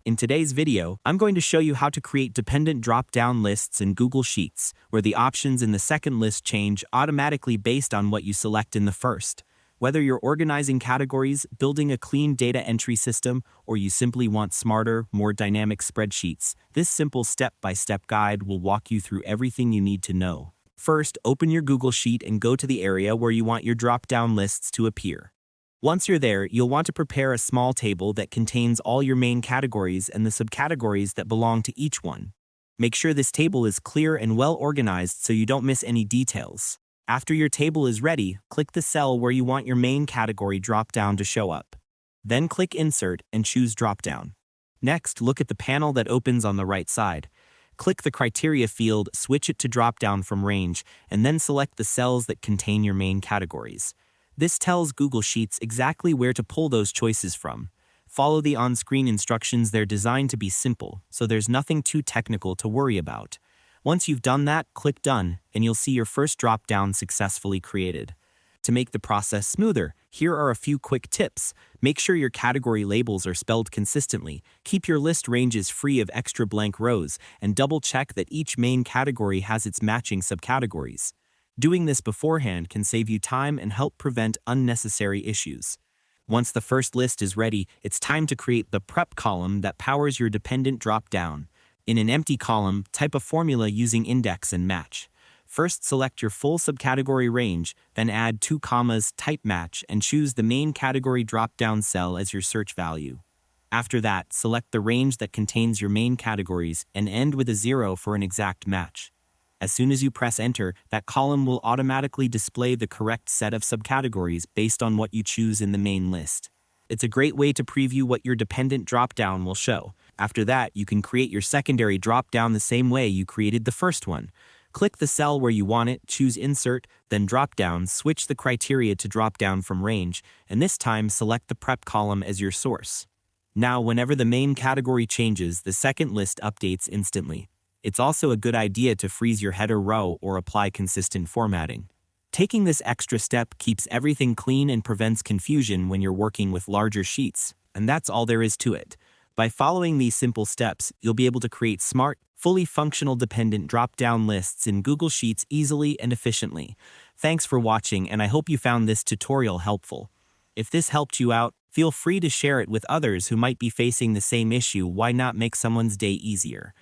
In today's video, I'm going to show you how to create dependent drop-down lists in Google Sheets, where the options in the second list change automatically based on what you select in the first. Whether you're organizing categories, building a clean data entry system, or you simply want smarter, more dynamic spreadsheets, this simple step-by-step guide will walk you through everything you need to know. First, open your Google Sheet and go to the area where you want your drop-down lists to appear. Once you're there, you'll want to prepare a small table that contains all your main categories and the subcategories that belong to each one. Make sure this table is clear and well organized so you don't miss any details. After your table is ready, click the cell where you want your main category dropdown to show up. Then click Insert and choose Dropdown. Next, look at the panel that opens on the right side. Click the Criteria field, switch it to Dropdown from Range, and then select the cells that contain your main categories. This tells Google Sheets exactly where to pull those choices from. Follow the on-screen instructions. They're designed to be simple, so there's nothing too technical to worry about. Once you've done that, click Done, and you'll see your first drop-down successfully created. To make the process smoother, here are a few quick tips. Make sure your category labels are spelled consistently, keep your list ranges free of extra blank rows, and double-check that each main category has its matching subcategories. Doing this beforehand can save you time and help prevent unnecessary issues. Once the first list is ready, it's time to create the prep column that powers your dependent drop-down. In an empty column, type a formula using index and match. First, select your full subcategory range, then add 2 commas, type match, and choose the main category drop-down cell as your search value. After that, select the range that contains your main categories and end with a 0 for an exact match. As soon as you press Enter, that column will automatically display the correct set of subcategories based on what you choose in the main list. It's a great way to preview what your dependent drop-down will show. After that, you can create your secondary drop-down the same way you created the first one. Click the cell where you want it, choose Insert, then Drop-Down, switch the criteria to Drop-Down from Range, and this time select the prep column as your source. Now, whenever the main category changes, the second list updates instantly. It's also a good idea to freeze your header row or apply consistent formatting. Taking this extra step keeps everything clean and prevents confusion when you're working with larger sheets, and that's all there is to it. By following these simple steps, you'll be able to create smart, fully functional dependent drop-down lists in Google Sheets easily and efficiently. Thanks for watching, and I hope you found this tutorial helpful. If this helped you out, feel free to share it with others who might be facing the same issue. Why not make someone's day easier?